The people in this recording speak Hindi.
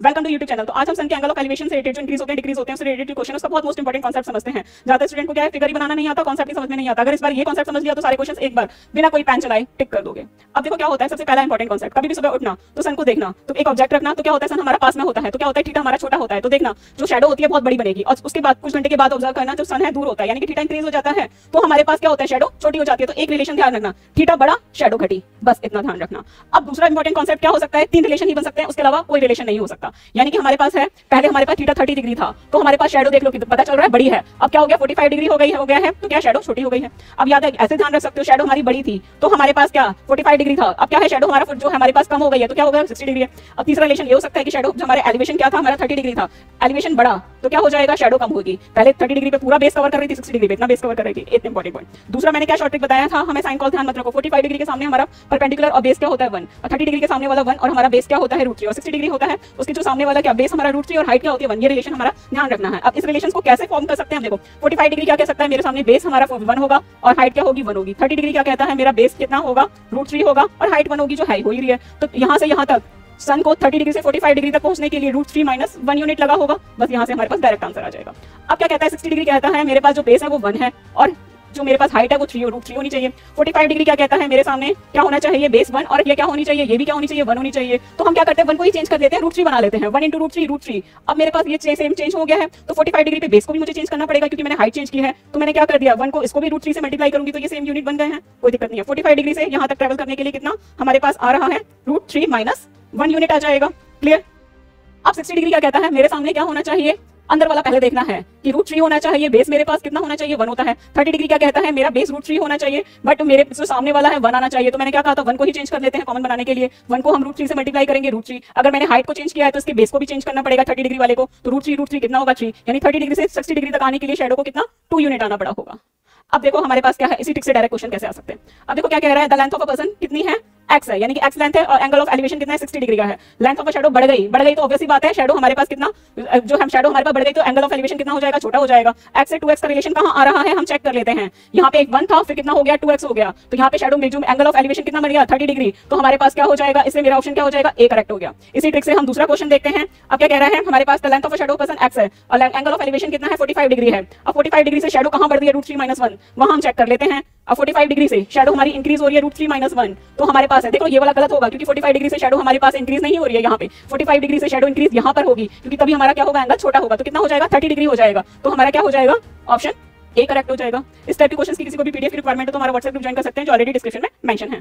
Welcome to YouTube channel. तो आज हम सन के एंगल ऑफ एलिवेशन से रिलेटेड जो इंक्रीज होते हैं डिक्रीज होते हैं उससे रिलेटेड क्वेश्चन उसका बहुत मोस्ट इंपॉर्टेंट कांसेप्ट समझते हैं। ज्यादा स्टूडेंट को क्या है फिगर ही बनाना नहीं आता, कांसेप्ट ही समझ में नहीं आता। अगर इस बार ये कांसेप्ट समझ लिया तो सारे क्वेश्चन एक बार बिना कोई पेन चलाए टिक कर दोगे। अब देखो क्या होता है, सबसे पहला इंपॉर्टेंट कांसेप्ट, कभी भी सुबह उठना तो सन को देखना, तो एक ऑब्जेक्ट रखना, तो क्या होता है सन हमारा पास में होता है, तो क्या होता है थीटा हमारा छोटा होता है, तो देखना जो शैडो होती है बहुत बड़ी बनेगी और उसके बाद कुछ घंटे के बाद ऑब्जर्व करना जो सन है दूर होता है, यानी कि थीटा इंक्रीज हो जाता है तो हमारे पास क्या होता है शैडो छोटी हो जाती है। तो एक रिलेशन ध्यान रखना, थीटा बड़ा शैडो घटी, बस इतना ध्यान रखना। अब दूसरा इंपॉर्टेंट कांसेप्ट क्या हो सकता है, तीन रिलेशन ही बन सकते हैं, उसके अलावा कोई रिलेशन नहीं हो सकता। यानी कि हमारे पास है, पहले हमारे पास थीटा 30 डिग्री था तो हमारे पास शैडो देख लो कि पता चल रहा है बड़ी है, अब क्या हो गया 45 डिग्री हो गया है, तो क्या शैडो छोटी हो गई है। अब याद है ऐसे ध्यान रख सकते हो, शैडो हमारी बड़ी थी तो हमारे पास क्या 45 डिग्री था, अब क्या है शैडो हमारा जो हमारे पास कम हो गई है तो क्या हो गया 60 डिग्री है। अब तीसरा रिलेशन ये हो सकता है कि शैडो जो हमारे एलिवेशन क्या था हमारा 30 डिग्री था, एलिवेशन बड़ा तो क्या हो जाएगा शैडो कम होगी। पहले 30 डिग्री पे पूरा बेस कवर कर रही थी, 60 डिग्री पे इतना बेस कवर कर रही थी, इतना इंपॉर्टेंट पॉइंट। दूसरा मैंने क्या शॉर्ट ट्रिक बताया था, हमें साइन कॉल ध्यान मत रखो, 45 डिग्री के सामने हमारा परपेंडिकुलर और बेस क्या होता है 1, और 30 डिग्री के सामने वाला 1 और हमारा बेस क्या होता है √3, और 60 डिग्री होता है उसके जो सामने वाला क्या बेस हमारा √3 और हाइट क्या होती है 1। ये रिलेशन हमारा ध्यान रखना है। अब इस रिलेशन को कैसे फॉर्म कर सकते हैं, देखो 45 डिग्री क्या कह सकता है मेरे सामने बेस हमारा 1 होगा और हाइट क्या होगी 1 होगी। 30 डिग्री क्या कहता है मेरा बेस कितना होगा √3 होगा और हाइट 1 होगी जो हाई हो ही रही है। तो यहाँ से यहाँ तक सन को 30 डिग्री से 45 डिग्री तक पहुंचने के लिए √3 - 1 यूनिट लगा होगा, बस यहाँ से हमारे पास डायरेक्ट आंसर आ जाएगा। अब क्या कहता है 60 डिग्री कहता है मेरे पास जो बेस है वो 1 है और जो मेरे पास हाइट है वो √3 होनी चाहिए। 45 डिग्री क्या कहता है मेरे सामने क्या होना चाहिए बेस 1 और ये क्या होनी चाहिए, ये भी क्या होनी चाहिए 1 होनी चाहिए। तो हम क्या करते हैं 1 को ही चेंज कर देते हैं, √3 बना लेते हैं, 1 × √3 अब मेरे पास ये सेम चेंज हो गया है। तो 45 डिग्री पे बेस को भी मुझे चेंज करना पड़ेगा क्योंकि मैंने हाइट चेंज की है। तो मैंने क्या कर दिया 1 को इसको भी √3 से मल्टीप्लाई करूंगी तो ये सेम यूनिट बन गए हैं, कोई दिक्कत नहीं है। 45 डिग्री से यहाँ तक ट्रेवल करने के लिए कितना हमारे पास आ रहा है √3 - 1 यूनिट आ जाएगा। क्लियर। अब 60 डिग्री क्या कहता है मेरे सामने क्या होना चाहिए, अंदर वाला पहले देखना है कि √3 होना चाहिए, बेस मेरे पास कितना होना चाहिए 1 होता है। 30 डिग्री क्या कहता है मेरा बेस √3 होना चाहिए बट मेरे जो सामने वाला है 1 आना चाहिए। तो मैंने क्या कहा था 1 को ही चेंज कर लेते हैं कॉमन बनाने के लिए, 1 को हम √3 से मल्टीप्लाई करेंगे √3। अगर मैंने हाइट को चेंज किया है तो इसके बेस को भी चेंज करना पड़ेगा 30 डिग्री वाले को, तो √3 कितना होगा 3, यानी 30 डिग्री से 60 डिग्री तक आने के लिए शैडो को कितना 2 यूनिट आना पड़ा होगा। अब देखो हमारे पास क्या है, इसी ट्रिक से डायरेक्ट क्वेश्चन कैसे आ सकते हैं। अब देखो क्या कह रहा है, the length of a person कितनी है x है, यानी कि x लेंथ है और एंगल ऑफ एलिवेशन कितना है 60 डिग्री का है। लेंथ ऑफ अ शैडो बढ़ गई तो ऑब्वियस सी बात है शैडो हमारे पास कितना जो हम शैडो हमारे पास बढ़ गई तो एंगल ऑफ एलिवेशन कितना हो जाएगा छोटा हो जाएगा। x से 2x का रिलेशन कहां आ रहा है हम चेक कर लेते हैं। यहाँ पे एक 1 था फिर कितना हो गया 2x हो गया, तो यहाँ पे शैडो में जो एंगल ऑफ एलिवेशन कितना बन गया 30 डिग्री, तो हमारे पास क्या हो जाएगा, इससे मेरा ऑप्शन क्या हो जाएगा A करेक्ट हो गया। इसी ट्रिक से हम दूसरा क्वेश्चन देखते हैं। अब क्या कह रहा है हमारे पास the length of a shadow person x है और एंगल ऑफ एलिवेशन कितना है 45 डिग्री है। अब 45 डिग्री से शैडो कहां बढ़ रही है √3 - 1, वहां हम चेक कर लेते हैं। अब 45 डिग्री से शैडो हमारी इंक्रीज हो रही है √3 - 1, तो हमारे पास है देखो ये वाला गलत होगा क्योंकि 45 डिग्री से शैडो हमारे पास इंक्रीज नहीं हो रही है, यहाँ पे 45 डिग्री से शैडो इंक्रीज यहाँ पर होगी क्योंकि तभी हमारा क्या होगा एंगल छोटा होगा, तो कितना हो जाएगा 30 डिग्री हो जाएगा। तो हमारा क्या हो जाएगा ऑप्शन A करेक्ट हो जाएगा। इस टाइप के क्वेश्चन की किसी को भी PDF की रिक्वायरमेंट हो तो हमारा WhatsApp ग्रुप ज्वाइन कर सकते हैं जो ऑलरेडी डिस्क्रिप्शन में मेंशन है।